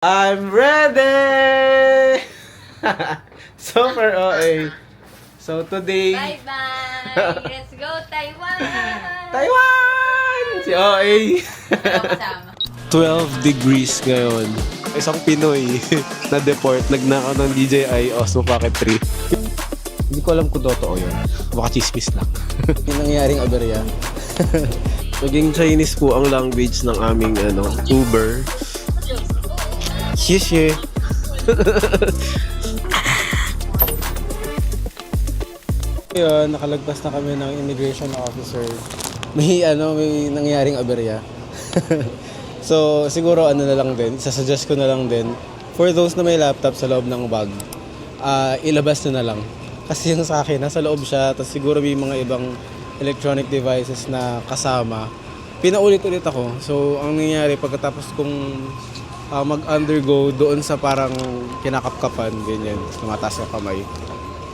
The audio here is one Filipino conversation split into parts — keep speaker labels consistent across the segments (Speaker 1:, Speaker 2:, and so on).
Speaker 1: I'm ready! Super OA. So today,
Speaker 2: Bye-bye! Let's go, Taiwan!
Speaker 1: Taiwan! Si OA.
Speaker 2: Ano kasama?
Speaker 1: 12 degrees ngayon. Isang Pinoy na deport, nagnakaw ng DJI Osmo Pocket 3. Hindi ko alam kung totoo yun. Baka chismis lang.
Speaker 3: Yung nangyaring aberya.
Speaker 1: Maging Chinese po ang language ng aming Uber. Xie
Speaker 3: Yun, nakalagpas na kami ng immigration officer. May nangyaring aberya. So, siguro na lang din, sasuggest ko na lang din, for those na may laptop sa loob ng bag, ilabas na lang. Kasi yung sa akin, nasa loob siya, tapos siguro may mga ibang electronic devices na kasama. Pinaulit-ulit ako. So, ang nangyari, pagkatapos kong mag-undergo doon sa parang kinakapkapan, ganyan, tumataas yung kamay.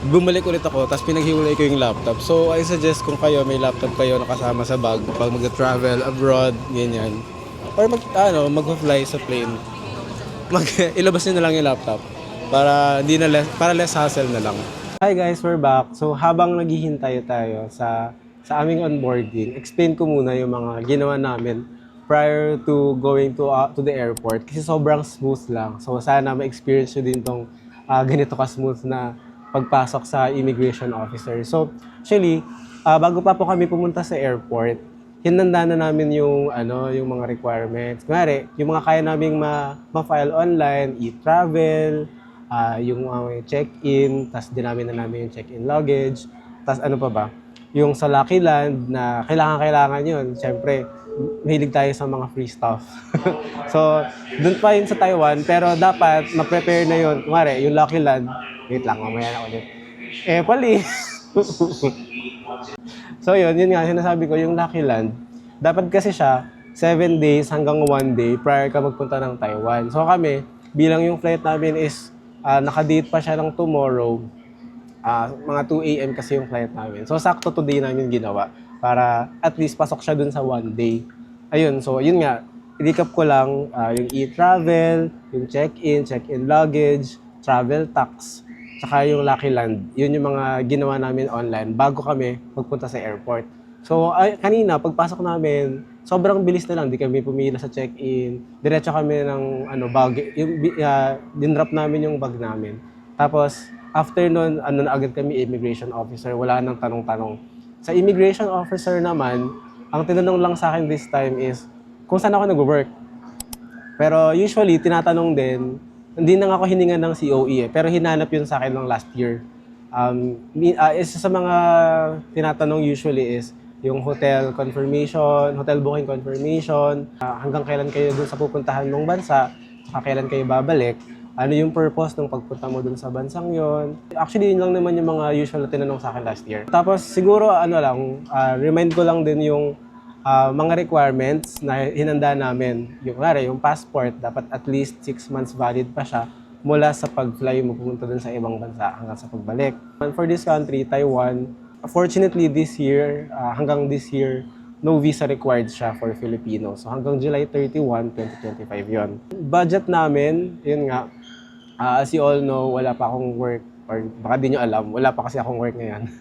Speaker 3: Bumalik ulit ako, tapos pinaghiwalay ko yung laptop. So, I suggest kung kayo, may laptop kayo nakasama sa bag, pag mag-travel abroad, ganyan, or mag-fly sa plane, ilabas nyo na lang yung laptop para para less hassle na lang. Hi guys, we're back. So, habang naghihintay tayo sa aming onboarding, explain ko muna yung mga ginawa namin prior to going to the airport kasi sobrang smooth lang. So, sana ma-experience nyo din tong ganito ka-smooth na pagpasok sa immigration officer. So, actually, bago pa po kami pumunta sa airport, hinanda na namin yung mga requirements. Kunwari, yung mga kaya naming ma-file online, e-travel, yung check-in, tas dinamin na namin yung check-in luggage, tas ano pa ba? Yung sa Lucky Land na kailangan yun. Siyempre, mahilig tayo sa mga free stuff. So, dun pa yun sa Taiwan, pero dapat ma-prepare na yun. Kumari, yung Lucky Land, wait lang, mamaya na ulit. Pali. So, yun nga, sinasabi ko, yung Lucky Land, dapat kasi siya 7 days hanggang 1 day prior ka magpunta ng Taiwan. So, kami, bilang yung flight namin is nakadate pa siya ng tomorrow, mga 2 a.m. kasi yung flight namin. So, sakto today namin ginawa para at least pasok siya dun sa 1 day. Ayun, so yun nga, i-recap ko lang yung e-travel, yung check-in luggage, travel tax, tsaka yung Lucky Land. Yun yung mga ginawa namin online bago kami magpunta sa airport. So, kanina, pagpasok namin, sobrang bilis na lang. Di kami pumila sa check-in. Diretso kami ng bag. Dinrap namin yung bag namin. Tapos, after nun, na agad kami immigration officer. Wala nang tanong-tanong. Sa immigration officer naman, ang tinanong lang sa akin this time is kung saan ako nag-work. Pero usually, tinatanong din, hindi na ako hininga ng COE pero hinanap yun sa akin ng last year. Isa sa mga tinatanong usually is yung hotel confirmation, hotel booking confirmation, hanggang kailan kayo dun sa pupuntahan ng bansa, saka kailan kayo babalik, ano yung purpose ng pagpunta mo dun sa bansang yon. Actually, yun lang naman yung mga usual na tinanong sa akin last year. Tapos siguro remind ko lang din yung mga requirements na hinanda namin. Yung passport, dapat at least 6 months valid pa siya mula sa pag-fly mo pumunta dun sa ibang bansa hanggang sa pagbalik. And for this country, Taiwan, fortunately hanggang this year, no visa required siya for Filipinos. So hanggang July 31, 2025 yon. Budget namin, yun nga, as you all know, wala pa akong work, or baka di nyo alam, wala pa kasi akong work ngayon.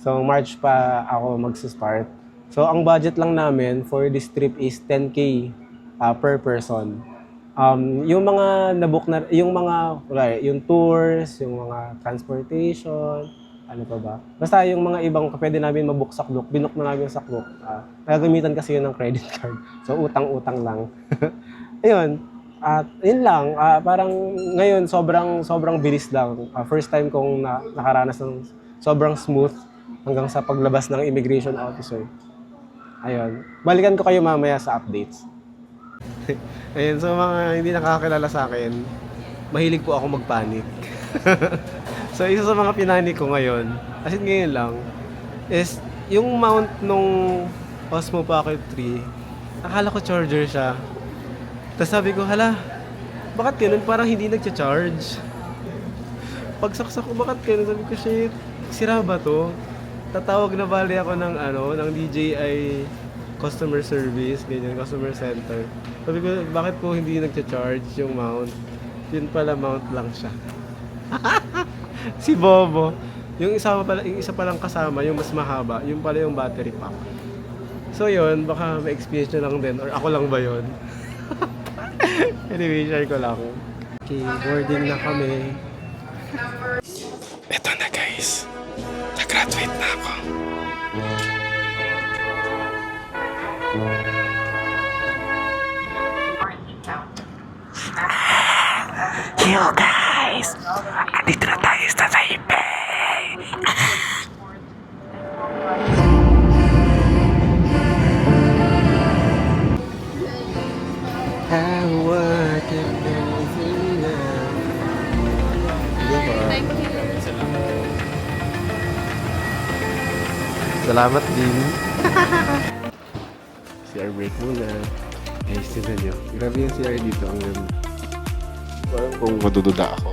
Speaker 3: So March pa ako mag-start. So ang budget lang namin for this trip is 10K per person. Yung mga nabook na, yung tours, yung mga transportation, ano pa ba? Basta yung mga ibang pwede namin mabook saklok, binook na namin yung saklok. Nagagamitan kasi yun ng credit card. So utang-utang lang. Ayun. At yun lang, parang ngayon sobrang bilis lang. First time kong nakaranas ng sobrang smooth hanggang sa paglabas ng immigration officer. Ayun. Balikan ko kayo mamaya sa updates. Ayun, so mga hindi nakakakilala sa akin, mahilig po ako magpanik. So isa sa mga pinanik ko ngayon, as in ngayon lang, is yung mount nung Osmo Pocket 3, akala ko charger siya. Tapos sabi ko, hala, bakit ganun? Parang hindi nagcha-charge. Pagsaksak ko, bakit ganun? Sabi ko, shit, sira ba to? Tatawag na bali ako ng DJI customer service, ganyan, customer center. Sabi ko, bakit po hindi nagcha-charge yung mount? Yun pala, mount lang siya. Si Bobo. Yung isa palang kasama, yung mas mahaba, yung pala yung battery pack. So yun, baka ma-experience nyo lang din, or ako lang ba yun? Anyway, share ko lang. Okay, boarding na kami. Eto na guys, nag-graduate na ako. Yo guys, andito na tayo sa Taipei. Salamat din. CR break muna. Guys, tignan nyo. Grabe yung CR dito. Ang ganda. Parang kung madududa ako.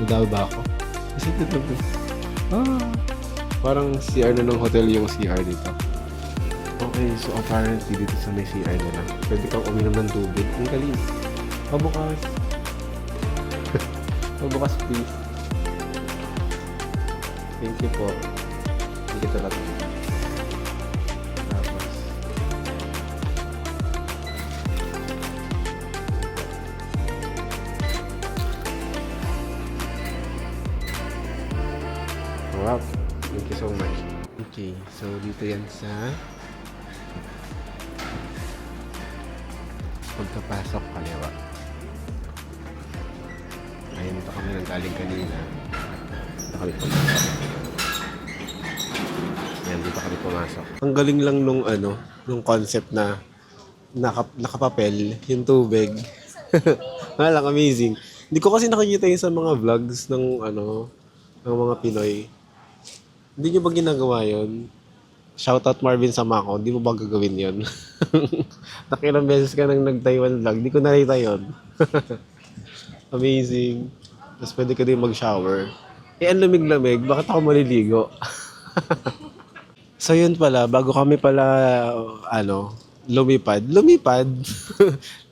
Speaker 3: Duda ba ako? Kasi ito. Parang CR na ng hotel yung CR dito. Okay, so apparently dito sa may CR na lang. Pwede kang uminom ng tubig. Ang galing. Pabukas. Pabukas please. Thank you po. Hindi kita lang. Tapos. Wow. Thank you so much. Okay, so dito yan sa pagkapasok kaliwa. Ayun, dito kami nanggaling kanina. Dito kami pumasok. Yan, dito kami pumasok. Ang galing lang nung concept na nakapapel yung tubig. Lang, amazing. Hindi ko kasi nakikita yun sa mga vlogs ng ng mga Pinoy. Hindi nyo ba ginagawa yun? Shoutout Marvin Samako, hindi mo ba gagawin yun? Nakilang beses ka nang nag-Taiwan vlog, di ko nakita yun. Amazing. Tapos pwede ka din mag-shower. Ang lamig-lamig, bakit ako maliligo? So yun pala, bago kami pala, lumipad.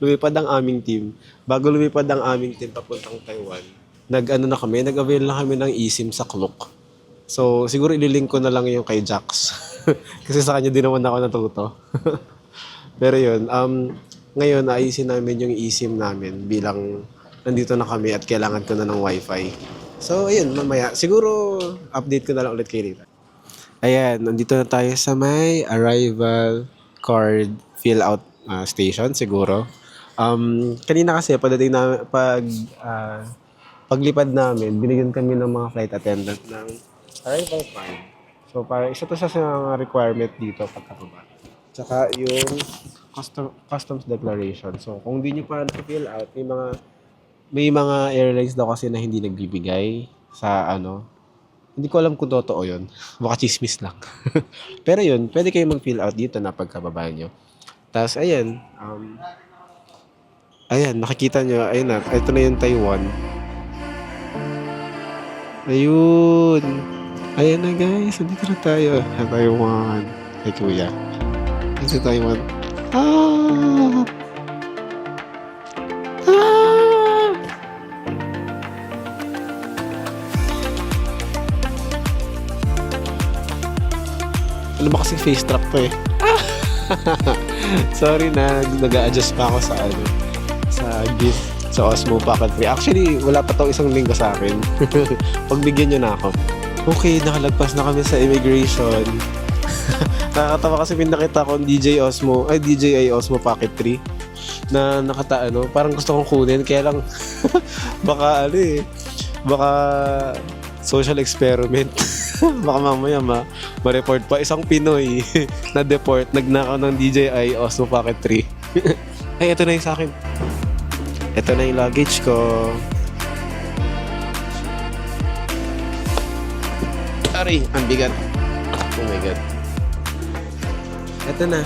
Speaker 3: Lumipad ang aming team. Bago lumipad ang aming team papuntang Taiwan, nag-avail na kami ng eSIM sa Klook. So, siguro ililink ko na lang yung kay Jax. Kasi sa kanya din naman ako natuto. Pero yun, ngayon ayusin namin yung eSIM namin bilang nandito na kami at kailangan ko na ng wifi. So, ayun, mamaya. Siguro, update ko na lang ulit kay Rita. Ayan, nandito na tayo sa may arrival card fill-out station siguro. Kanina kasi, paglipad namin, binigyan kami ng mga flight attendant ng arrival card. So, para isa to sa mga requirement dito pagkababa. Tsaka yung customs declaration. So, kung di nyo pa na-fill out, may mga airlines daw kasi na hindi nagbibigay sa hindi ko alam kung totoo yun. Baka chismis lang. Pero yun, pwede kayo mag-fill out dito na pagkababa nyo. Tapos, ayan. Ayan, nakikita nyo. Ayun na. Ito na yung Taiwan. Ayun. Ayan na guys. Nandito na tayo. Sa Taiwan. Ay kuya. Sa Taiwan. Ah! Ah! Ano ba kasing face trap to eh? Sorry na, nag-a-adjust pa ako sa gift sa Osmo Pocket 3. Actually, wala pa tong isang linggo sa akin. Pagbigyan nyo na ako. Okay, nakalagpas na kami sa immigration. Nakakatawa kasi pinakita ko DJI Osmo Pocket 3 na parang gusto kong kunin, kaya lang baka social experiment. Baka mamaya ma-report pa isang Pinoy na deport, nagnakaw ng DJI Osmo Pocket 3. Ay, ito na yung sa akin. Ito na yung luggage ko. Sorry, ang bigat. Oh my God. Ito na.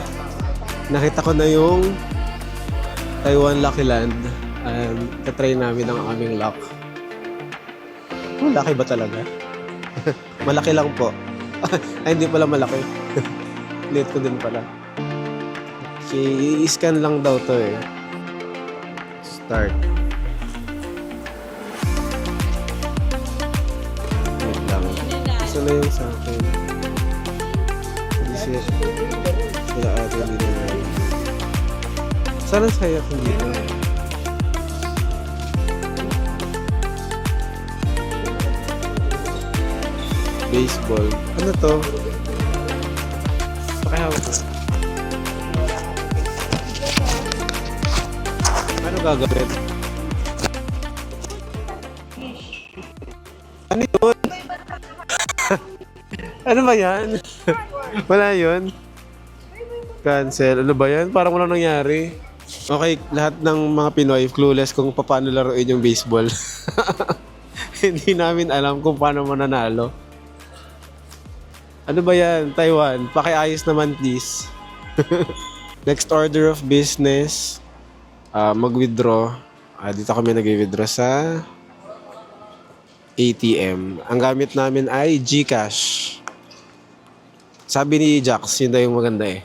Speaker 3: Nakita ko na yung Taiwan Lucky Land. Katry namin ang aming lock. Malaki ba talaga? Malaki lang po. Ay, hindi pala malaki.
Speaker 1: Late ko din pala. Okay, i-scan lang daw to eh. Start. Wait lang. Isa na yung sa akin. Hindi siya. Sila ate hindi na. Sana saya ko dito. Baseball. Ano to? Pakihawak ko. Ano gagawin? Ano yun? Ano ba yan? Wala yun? Cancel. Ano ba yan? Parang walang nangyari. Okay, lahat ng mga Pinoy clueless kung paano laruin yung baseball. Hindi namin alam kung paano mananalo. Ano ba yan? Taiwan, pakiayos naman please. Next order of business. Mag-withdraw. Dito kami nag-withdraw sa ATM. Ang gamit namin ay GCash. Sabi ni Jax, yun daw yung maganda eh.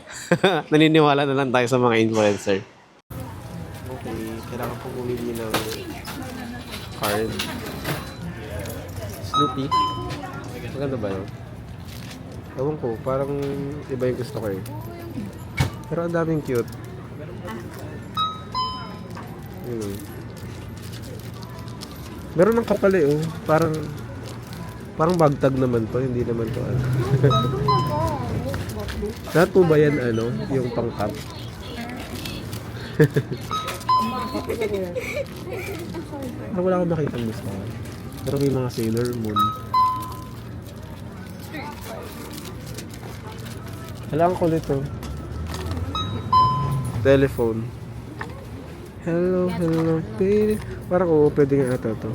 Speaker 1: Naniniwala na lang tayo sa mga influencer. Okay, kailangan po bumili ng card. Snoopy. Maganda ba yun? Ewan ko, parang iba yung gusto ko eh. Pero ang daming cute. Meron ng kapal eh, oh. Parang bagtag naman to, hindi naman to ano. Lahat po ba yan ano, yung pangkap? Parang wala akong makita ng gusto. Pero may mga Sailor Moon. Kailangan ko nito. Telephone. Hello, baby. Parang oo, pwede nga ata to.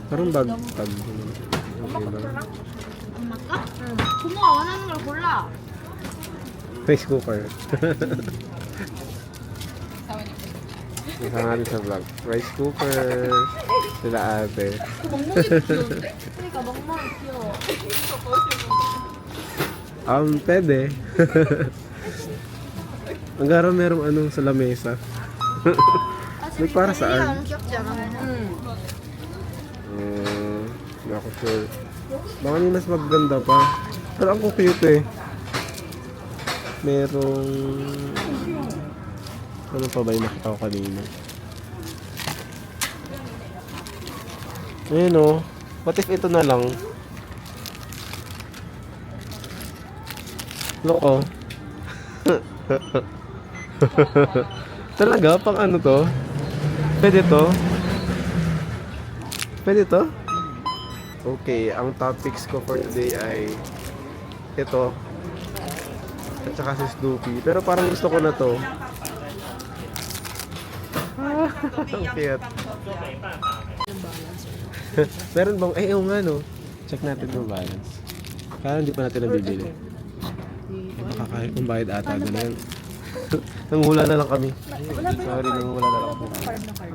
Speaker 1: Parang bag tag. Okay lang.
Speaker 2: 고마워, 원하는 걸 골라.
Speaker 1: Rice cooker. Isa nga sa vlog. Rice cooker. Sila ate.
Speaker 2: 멍멍이 귀여운데? 그러니까 멍멍이 귀여워.
Speaker 1: Pwede. Ang merong anong sa lamesa. Like para saan?
Speaker 2: 귀엽지 않아?
Speaker 1: Hindi ako sure. Baka may mas maganda pa. Pero ang cute eh. Merong... Ano pa ba yung nakita ko kanina? Ayun o. What if ito na lang? Loko. Talaga? Pang ano to? Pwede to? Pwede to? Okay, ang topics ko for today ay ito at saka si Snoopy. Pero parang gusto ko na to. Ang cute. Meron bang, oo nga no. Check natin yung balance. Kaya hindi pa natin nabibili. Makakahit kong bayad ata. Ganun. Nanghula na lang kami. Sorry, nanghula na lang kami.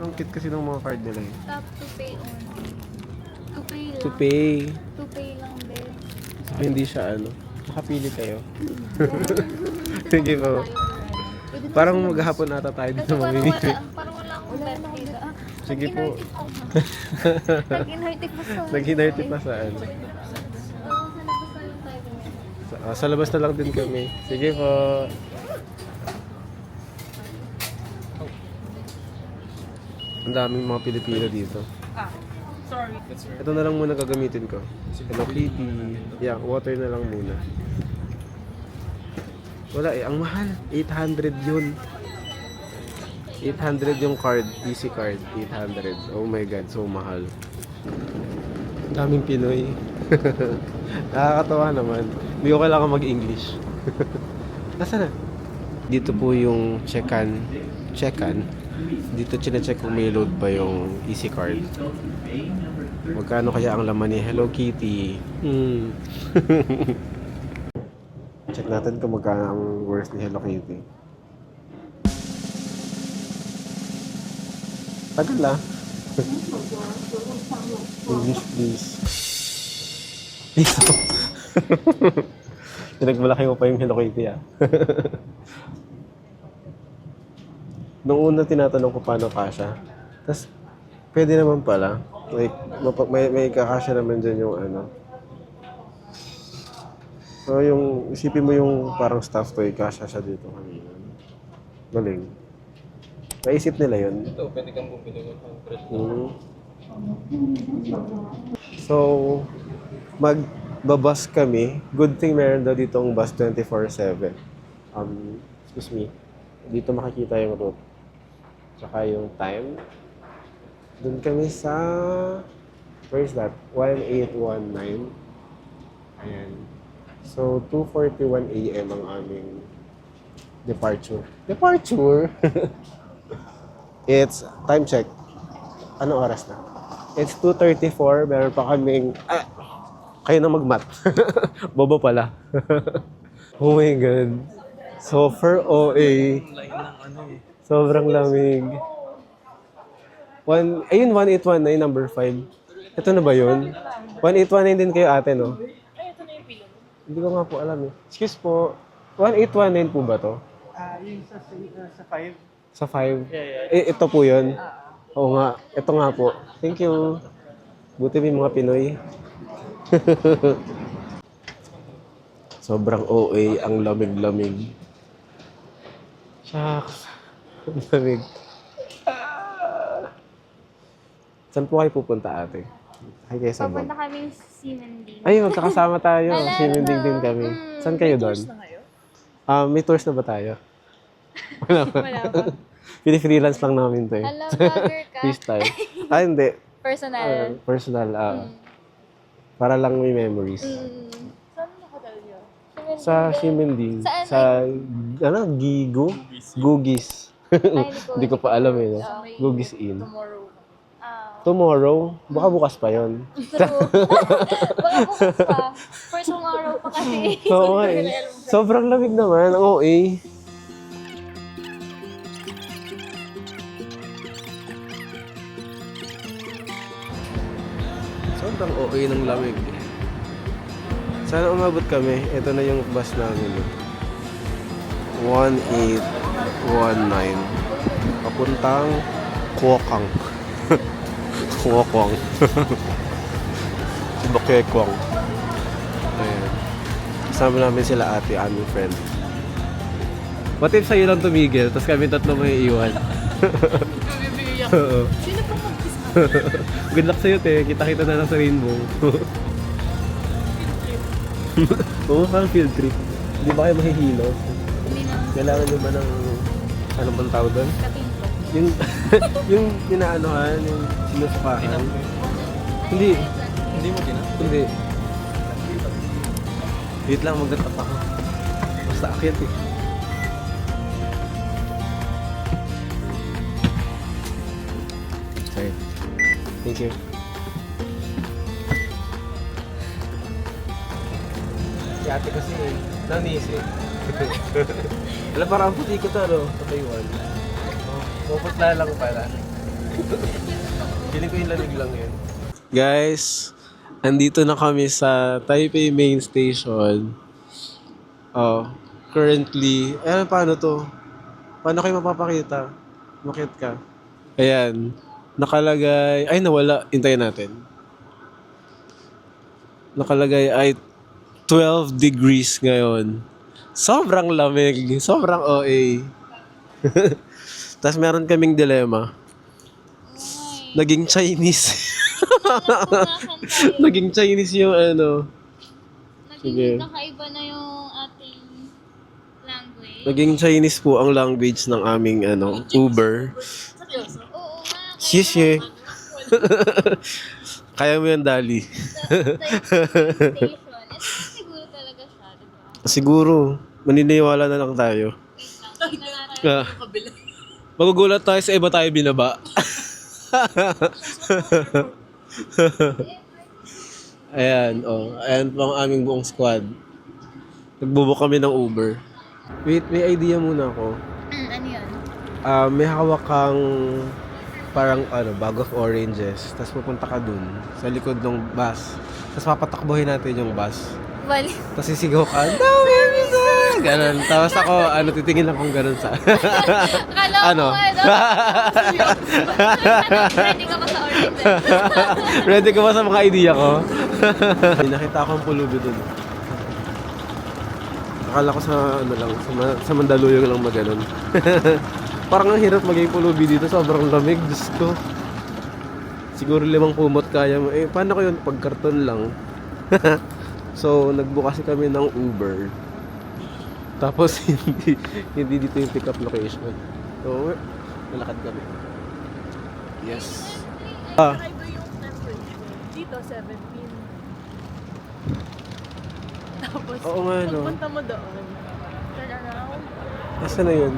Speaker 1: Ang cute kasi ng mga card nila eh.
Speaker 2: Tap to pay on. To pay lang.
Speaker 1: To pay.
Speaker 2: To pay lang, be.
Speaker 1: So, hindi siya ano. Makapili kayo. Sige po. Parang maghapon ata tayo dito mamimili.
Speaker 2: Parang wala akong birthday ka.
Speaker 1: Sige po.
Speaker 2: Nag-inhearted pa sa...
Speaker 1: Nag-hinarty pa sa ano.
Speaker 2: Oo, sa labas na yung tayo.
Speaker 1: Sa labas na lang din kami. Sige po. Ang daming mga Pilipino dito.
Speaker 2: Sorry.
Speaker 1: Ito na lang muna gagamitin ko. Hello Kitty. Yeah, water na lang muna. Wala eh, ang mahal. 800 yun. 800 yung card, easy card. 800. Oh my God, so mahal. Ang daming Pinoy. Nakakatawa naman. Hindi ko kailangan mag-English. Nasaan na? Dito po yung check-in. Dito chine-check kung may load pa yung easy card. Magkano kaya ang laman ni Hello Kitty? Check natin kung magkano ang worth ni Hello Kitty. Tagal ah. English please. Dito. Pinagmalaki mo pa yung Hello Kitty, ah. Nung una tinatanong ko paano kasha. Tapos, pwede naman pala. Like, may kakasya naman dyan yung ano. So, yung, isipin mo yung parang stuffed toy, kasha siya dito kanina. Galing. Naisip nila yun.
Speaker 3: Ito, pwede kang bumili ng 100.
Speaker 1: So, magbabas kami. Good thing meron daw ditong bus 24/7. Excuse me. Dito makikita yung route. Tsaka yung time. Doon kami sa... Where is that? 1819. Ayan. So, 2:41 a.m. ang aming departure. Departure? It's... Time check. Anong oras na? It's 2:34. Meron pa kaming... kayo na mag-mat. Bobo pala. Oh my God. So, for OA, sobrang lamig. Ayun, 1819, number 5. Ito na ba yun? 1819 din kayo ate, no?
Speaker 2: Ay, ito na yung pilong.
Speaker 1: Hindi ko nga po alam eh. Excuse po, 1819 po ba to?
Speaker 3: Yung sa 5.
Speaker 1: Sa 5? Eh, ito po yun? Oo nga, ito nga po. Thank you. Buti may mga Pinoy. Sobrang OA, ang lamig-lamig. Shucks. Ang lamig. Saan po kayo pupunta ate? Ay kayo sa
Speaker 2: Papunta kami sa Simending.
Speaker 1: Ay, magkakasama tayo.
Speaker 2: Alam
Speaker 1: Simending
Speaker 2: mo.
Speaker 1: din kami. Saan kayo doon?
Speaker 2: na kayo?
Speaker 1: May tours na ba tayo? Wala pa.
Speaker 2: Wala pa.
Speaker 1: Pini-freelance lang namin to eh.
Speaker 2: Alam, vlogger ka.
Speaker 1: Freestyle. Hindi.
Speaker 2: Personal.
Speaker 1: Personal. Para lang may memories.
Speaker 2: Saan yung hotel niyo?
Speaker 1: Sa Simending.
Speaker 2: Saan?
Speaker 1: Sa, Gigo? Gugis. Hindi ko pa alam eh. No? Gugis Inn. Tomorrow? Baka bukas pa yon.
Speaker 2: True. Baka bukas pa. For tomorrow pa kasi.
Speaker 1: Oo nga eh. Sobrang lamig naman. Ang OA. Sobrang OA ng lamig. Sana umabot kami. Ito na yung bus namin. 1819. Papuntang Kuokang. Kuokang. Bukekwang. Ayan. Kasama namin sila ate, aming friend. What if sa'yo lang tumigil, tapos kami tatlo may iwan? Oo.
Speaker 2: Sino pa mag-kiss na?
Speaker 1: Good luck sa'yo, te. Kita-kita na lang sa rainbow. Oo, parang field trip. Hindi ba kayo mahihilo?
Speaker 2: Hindi na.
Speaker 1: Kailangan nyo ba ng... Ano bang tawag doon?
Speaker 2: Katinto.
Speaker 1: Yung... yung pinaanohan, yung sinusukahan. Hindi.
Speaker 3: Hindi mo din
Speaker 1: Hindi. Wait lang, magtatap ako. Basta akyat eh. Sorry. Thank you. Si ate kasi nanis eh. Alam, parang ang puti ko to, no? Sa Taiwan. Puputla lang pala. Feeling ko yung lamig lang yun. Guys, andito na kami sa Taipei Main Station. Currently, paano to? Paano kayo mapapakita? Makit ka. Ayan, nakalagay, ay nawala, hintayin natin. Nakalagay ay 12 degrees ngayon. Sobrang lamig, sobrang OA. Tapos meron kaming dilema. Naging Chinese. Naging Chinese yung ano. Sige.
Speaker 2: Naging nakaiba na yung ating language.
Speaker 1: Naging Chinese po ang language ng aming ano, Uber.
Speaker 2: Oo nga.
Speaker 1: Xie. Kaya mo yan, Dali.
Speaker 2: Station. Ito siguro talaga siya, diba?
Speaker 1: Siguro, maniniwala na lang tayo.
Speaker 2: Wait lang. Tingnan natin.
Speaker 1: Magugulat tayo sa iba tayo binaba. Ayan, ayan po ang aming buong squad. Nagbubuk kami ng Uber. Wait, may idea muna ako.
Speaker 2: Ano yun?
Speaker 1: May hawak kang parang bag of oranges. Tapos pupunta ka dun sa likod ng bus. Tapos papatakbuhin natin yung bus.
Speaker 2: Bali.
Speaker 1: Tapos sisigaw ka, dami visa! Ganon. Tapos ako, titingin lang kung ganon sa...
Speaker 2: Akala ko
Speaker 1: Ano?
Speaker 2: Ready ka ba sa order?
Speaker 1: Ready ka ba sa mga idea ko? May nakita akong pulubi dun. Akala ko sa sa Mandaluyong lang maganon. Parang ang hirap maging pulubi dito, sobrang lamig, Diyos ko. Siguro 5 kumot kaya mo. Paano ko yun pag karton lang? So, nagbukas kami ng Uber. Tapos, hindi dito yung pick-up location. So, nalakad kami. Yes.
Speaker 4: Kakaiba yung temperature. Dito, 17. Tapos,
Speaker 1: Oo nga, no.
Speaker 4: pagpunta mo doon, turn around,
Speaker 1: Asa na yun?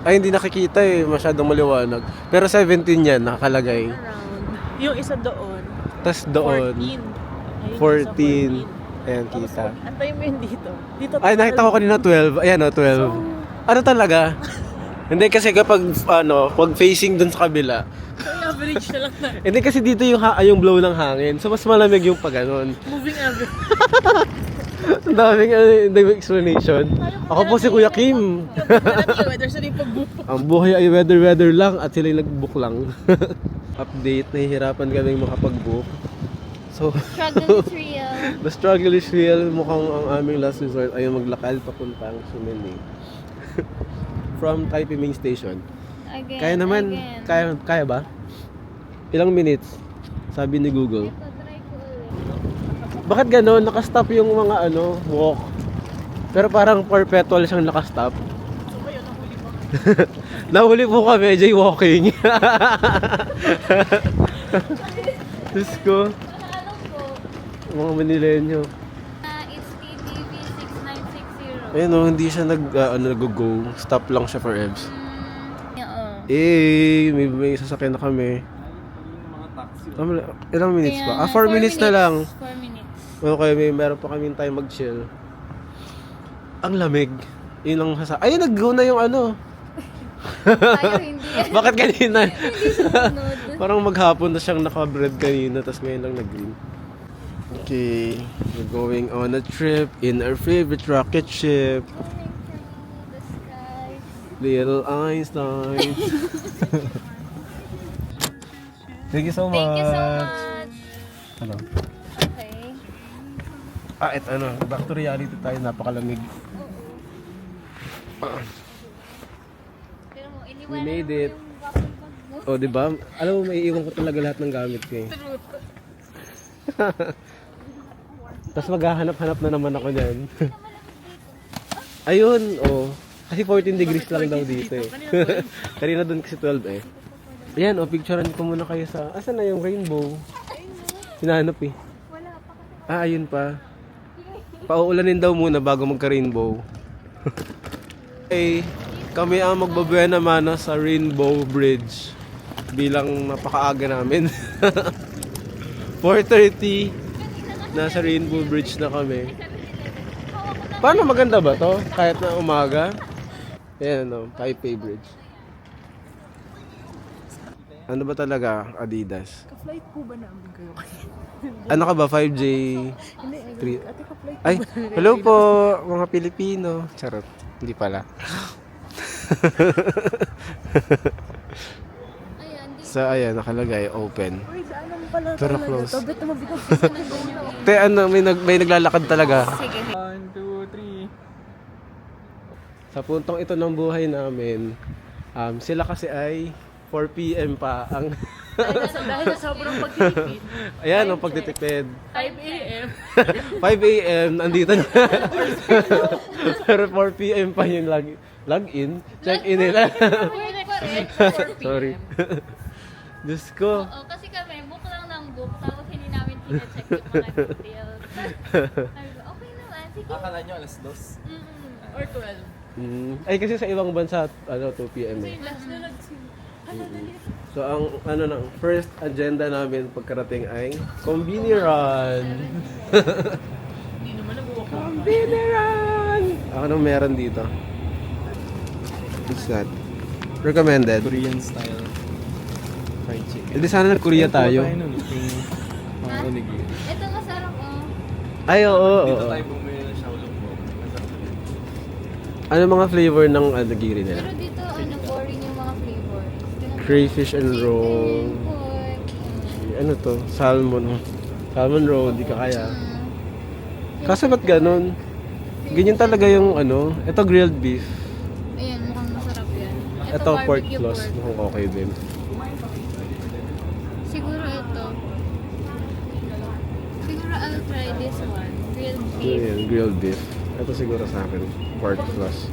Speaker 1: Ay, hindi nakikita masyadong maliwanag. Pero 17 yan, nakalagay.
Speaker 4: around. Yung isa doon,
Speaker 1: Tapos doon,
Speaker 4: 14.
Speaker 1: 14. Ayan, kita.
Speaker 4: Antay mo yun dito. Dito,
Speaker 1: Ay, nakita ko kanina 12. Ayan, 12. Ano talaga? Hindi kasi kapag, pag facing dun sa kabila.
Speaker 4: So, average na lang na.
Speaker 1: Hindi kasi dito yung blow ng hangin. So, mas malamig yung pag ganun.
Speaker 4: Moving average.
Speaker 1: Ang daming explanation. Ako po si Kuya Kim.
Speaker 4: Weather sa rin pag-book.
Speaker 1: Ang buhay ay weather lang at sila nag-book lang. Update, nahihirapan kaming makapag-book. So,
Speaker 2: Struggle is real.
Speaker 1: the struggle is real. Mukhang ang aming last resort ay maglakad papuntang Sumening. From Taipei Main Station.
Speaker 2: Again,
Speaker 1: Kaya naman,
Speaker 2: again.
Speaker 1: kaya ba? Ilang minutes? Sabi ni Google.
Speaker 2: Ito, try ko ulit.
Speaker 1: Bakit gano'n? Nakastop yung mga walk. Pero parang perpetual siyang nakastop.
Speaker 4: So, kayo, nahuli mo.
Speaker 1: Nahuli po kami, jaywalking. Diyos ko,
Speaker 2: Ano po?
Speaker 1: mga Manilenyo.
Speaker 2: It's TTV 6960.
Speaker 1: Ayun hindi siya nag-go. Stop lang siya for EBS.
Speaker 2: Oo.
Speaker 1: May sasakyan na kami. Ilang minutes pa? 4 minutes na lang.
Speaker 2: 4 minutes.
Speaker 1: Okay, meron pa kami time mag-chill. Ang lamig. Yun ang ayun, nag-go na yung
Speaker 2: Tayo hindi.
Speaker 1: Bakit kanina?
Speaker 2: Hindi sumunod.
Speaker 1: Parang maghapon na siyang naka-bread kanina, tapos ngayon lang nag-green. Okay, we're going on a trip in our favorite rocket ship,
Speaker 2: The sky.
Speaker 1: Little Einstein. Thank you so much.
Speaker 2: Thank you so much.
Speaker 1: Ano?
Speaker 2: Okay.
Speaker 1: Back to reality tayo, napakalamig.
Speaker 2: Pero mo,
Speaker 1: We
Speaker 2: iniwanan
Speaker 1: made
Speaker 2: mo
Speaker 1: it.
Speaker 2: yung bubble bag mo.
Speaker 1: Oh, di ba? Alam mo, may iwan ko talaga lahat ng gamit ko eh. Tapos maghahanap-hanap na naman ako niyan. Ayun, oh. Kasi 14 degrees lang daw dito eh. Kanina doon kasi 12 eh. Ayan, picturean ko muna kayo sa... Asan na yung rainbow? Hinahanap eh.
Speaker 2: Wala pa kasi.
Speaker 1: Ayun pa. Pauulanin daw muna bago magka-rainbow. Okay, kami ang magbabuena mana sa Rainbow Bridge. Bilang napakaaga namin. 4:30. Nasa Rainbow Bridge na kami. Paano, maganda ba to? Kahit na umaga? Ayan, Taipei Bridge. Ano ba talaga? Adidas.
Speaker 4: Ka-flight po ba namin kayo?
Speaker 1: Ano ka ba? 5J?
Speaker 4: Hindi,
Speaker 1: Three.
Speaker 4: ate ka-flight
Speaker 1: Ay, hello po mga Pilipino. Charot. Hindi pala.
Speaker 2: Ayan, di.
Speaker 1: So, ayan, nakalagay, open.
Speaker 4: Uy, daan naman pala.
Speaker 1: Pero
Speaker 4: talaga.
Speaker 1: close.
Speaker 4: To, bet na mabigat.
Speaker 1: Te, may naglalakad talaga.
Speaker 2: Sige.
Speaker 4: 1, 2, 3.
Speaker 1: Sa puntong ito ng buhay namin, sila kasi ay 4 p.m. pa ang...
Speaker 4: Dahil sa sobrang pagtitipid.
Speaker 1: Ayan, ang pagtitipid.
Speaker 4: 5 a.m.
Speaker 1: 5 a.m. nandito na. Pero 4 p.m. pa yung log-in. Check-in nila.
Speaker 2: Pwede pa rin. 4 p.m.
Speaker 1: Sorry. Diyos ko.
Speaker 2: Oo, kasi kami, book lang ng book. Tapos hindi namin tina-check yung mga details. Sabi ko, okay naman. Sige.
Speaker 5: Akala nyo alas 2?
Speaker 4: Or 12.
Speaker 1: Ay, kasi sa ibang bansa, 2 p.m. eh.
Speaker 4: Last na nag-sim.
Speaker 1: So, ang first agenda namin pagkarating ay Conveni Run.
Speaker 4: Hindi naman nag-walk.
Speaker 1: Conveni Run! Anong meron dito? What's that? Recommended.
Speaker 5: Korean style fried chicken.
Speaker 1: Hindi sana nag-Korea tayo.
Speaker 5: Tayo nun, yung onigiri.
Speaker 2: Ito masarap oh.
Speaker 1: Ay, oo.
Speaker 5: Dito tayo bumili ng Shaolong po. Masarap yun.
Speaker 1: Ano mga flavor ng giri nila?
Speaker 2: Pero dito, boring yung mga flavors.
Speaker 1: Crayfish and roll.
Speaker 2: Pork.
Speaker 1: Ano to? Salmon. Salmon roll, di ka kaya. Kasi ba't ganun? Ganyan talaga yung ano. Ito grilled beef.
Speaker 2: Ayan, mukhang masarap yan.
Speaker 1: Ito pork
Speaker 2: barbecue
Speaker 1: floss.
Speaker 2: pork.
Speaker 1: Mukhang okay din.
Speaker 2: Siguro ito. Siguro I'll try this one. Grilled beef.
Speaker 1: Ayan, grilled beef. Ito siguro sa akin. Pork floss.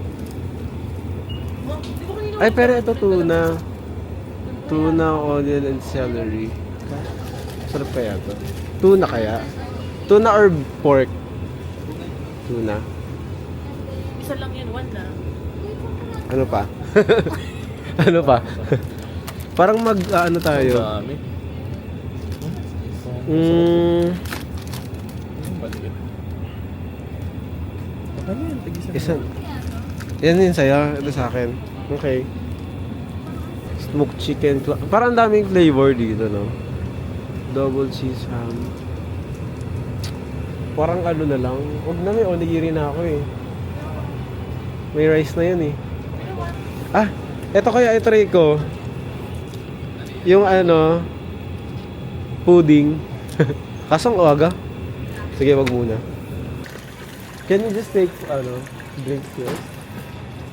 Speaker 1: Ay, pero ito tuna. Tuna, onion, and celery. Sarap kaya to? Tuna kaya? Tuna or pork? Tuna.
Speaker 4: Isa lang yan, one na.
Speaker 1: Ano pa? Ano pa? Parang ano tayo?
Speaker 5: Dami. Balik. Ano yan? Tigisa.
Speaker 1: Isa. Yan yun sa'yo. Ito sa akin. Okay. Smoked chicken. Parang ang daming flavor dito, no? Double cheese ham. Parang ano na lang. Huwag na, may onigiri na ako eh. May rice na yun eh. Ah, eto kaya i-try ko. Yung ano, pudding. Kasang uwaga. Sige, wag muna. Can we just take, drinks here?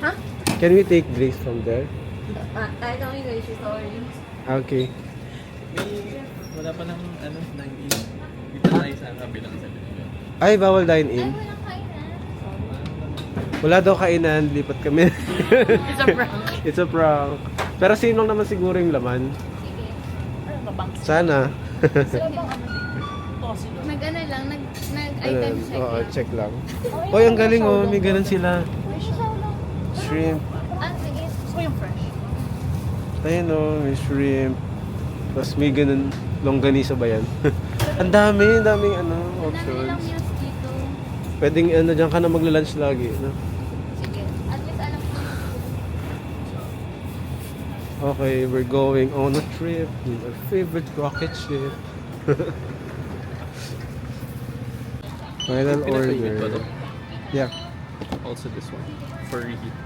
Speaker 2: Huh?
Speaker 1: Can we take drinks from there?
Speaker 2: I don't think I should sorry.
Speaker 1: Okay.
Speaker 5: Wala pa ng 9 Dito tayo sa kabilang sa Pilipinas.
Speaker 1: Ay, bawal dine-in.
Speaker 2: Walang kainan.
Speaker 1: Wala daw kainan, lipat kami.
Speaker 4: It's a prank.
Speaker 1: It's a prank. Pero sino naman siguro yung laman?
Speaker 2: Sige.
Speaker 4: Ano ba bang?
Speaker 1: Sana.
Speaker 4: Tosino.
Speaker 2: Nag-ano lang,
Speaker 1: Ano,
Speaker 2: nag-item check
Speaker 1: oo,
Speaker 2: lang.
Speaker 1: check lang. Oy, ang galing oh, may ganun sila. Shrimp.
Speaker 2: Ah, sige.
Speaker 4: Gusto ko yung fresh.
Speaker 1: Ayun oh, may shrimp. Tapos may ganun, longganisa ba yan? Ang daming
Speaker 2: Ang dami lang
Speaker 1: options.
Speaker 2: meals dito.
Speaker 1: Pwedeng dyan ka na magla-lunch lagi. No?
Speaker 2: Sige. At least alam ko.
Speaker 1: Okay, we're going on a trip. Our favorite rocket ship. Final
Speaker 5: Pinaka-init ba to?
Speaker 1: order. Yeah.
Speaker 5: Also this one. For reheat.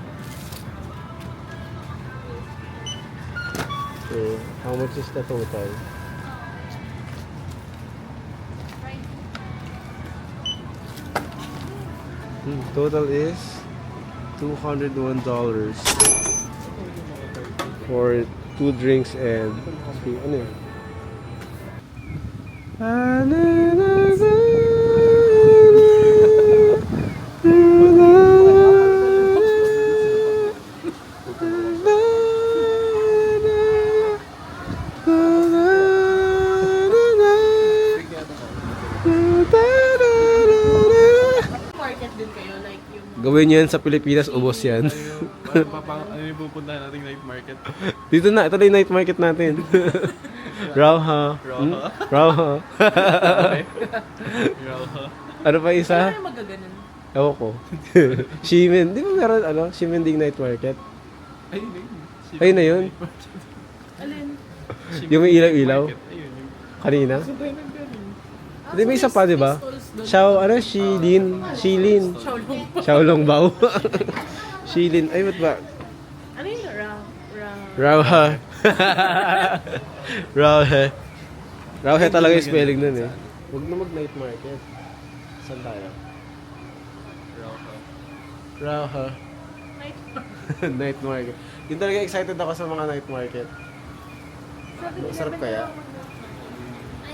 Speaker 1: So, how much is the total? Total is $201 for 2 drinks and 3, ano yun?
Speaker 4: Market din kayo, like yung...
Speaker 1: Gawin nyo yan sa Pilipinas, ubos yan.
Speaker 5: Ano yung pupuntahan nating night market?
Speaker 1: Dito na, ito na yung night market natin. Rauha. Rauha. Ano pa isa?
Speaker 4: Ano yung magaganon?
Speaker 1: Ewan ko. Shimen. Di ba meron Shimen ding night market?
Speaker 5: Ayun na yun.
Speaker 1: Ayun na yun.
Speaker 4: Alin?
Speaker 1: Yung may ilaw-ilaw.
Speaker 5: Ayun yung...
Speaker 1: Kanina.
Speaker 5: Saan tayo naggaling?
Speaker 1: Hindi, may isa pa, di ba? Shilin.
Speaker 4: Shaolong.
Speaker 1: Xiaolongbao. Shilin. Ay, ba't ba?
Speaker 4: Ano yung
Speaker 1: Rauha. Rauha. Rauha talaga yung spelling nun eh. Huwag na mag-night market. Saan tayo? Rauha. Night market. Yun talaga excited ako sa mga night market. Masarap kaya?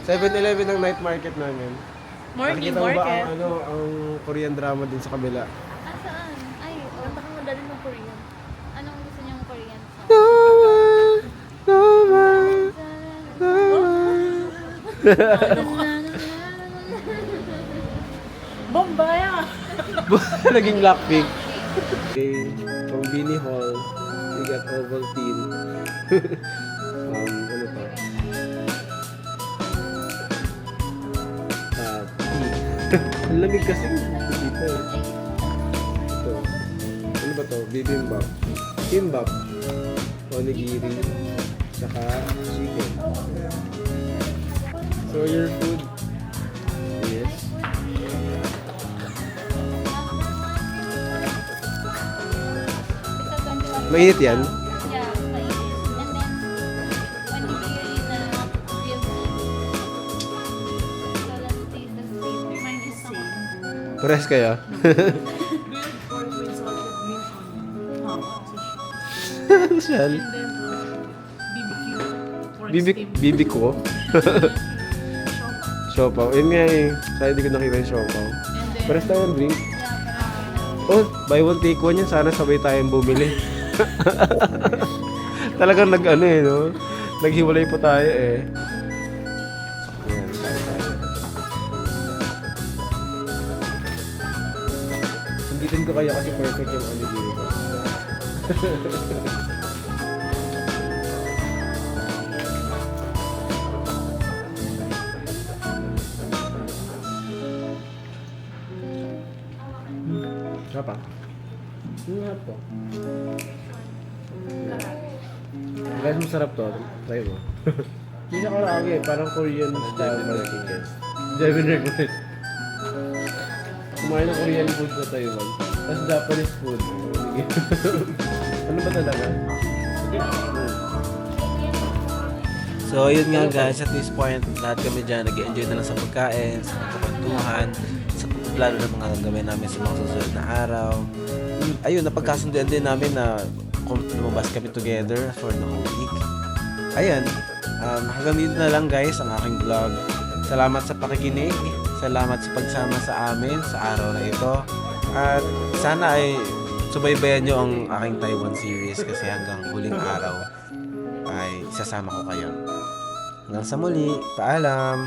Speaker 1: 7-Eleven ang night market namin.
Speaker 4: Morning
Speaker 1: Nakikita mo ba
Speaker 4: market.
Speaker 1: ang Korean drama din sa kabila?
Speaker 2: Ah, saan? Ay,
Speaker 4: Kanta ka nga dali ng Korean.
Speaker 2: anong gusto niyong Korean song?
Speaker 1: No one, no one, no one.
Speaker 4: Bombaya!
Speaker 1: Naging Blackpink. Okay, from Bini Hall, we got Ovaltine. Ano pa? Tea. Ang lamig kasi dito eh. Ito. Ano ba to? Bibimbap. Kimbap. Onigiri. Saka chicken. So your food is Mainit yan?
Speaker 2: Yeah, mainit. And then, when you hear na real meat, so let's taste the same. Mine is same.
Speaker 1: Pares kaya?
Speaker 4: Grilled pork with salted green onion.
Speaker 1: Shal.
Speaker 4: And then, BBQ. Pork
Speaker 1: Bibi,
Speaker 4: steam.
Speaker 1: bibi ko.
Speaker 4: Siopaw.
Speaker 1: Siopaw. Yun nga eh. Kaya hindi ko nakita yung siopaw.
Speaker 4: And then,
Speaker 1: Pares tayo yung drink.
Speaker 2: Yeah, parang
Speaker 1: Oh, buy one take one yan. Sana sabay tayong bumili. Talagang nag-ano eh, no? Naghiwalay po tayo eh. Ayan, tayo tayo. Sunditin ko kaya kasi perfect yung onigiri ko. Apa? Ini apa? Guys, masarap to. Try mo. Hindi siya karage, parang Korean style na chicken. Devin request. Kumain ng Korean food sa Taiwan. Tapos Japanese food. Ano ba talaga?
Speaker 3: So, yun nga guys, at this point, lahat kami dyan nag-enjoy na lang sa pagkain, sa pagkwentuhan, sa plano ng mga gagawin namin sa mga susunod na araw. Ayun, napagkasunduan din namin na lumabas kami together for the whole week. Ayan, hanggang dito na lang guys ang aking vlog. Salamat sa pakikinig, salamat sa pagsama sa amin sa araw na ito. At sana ay subaybayan nyo ang aking Taiwan series kasi hanggang huling araw ay isasama ko kayo. Hanggang sa muli, paalam!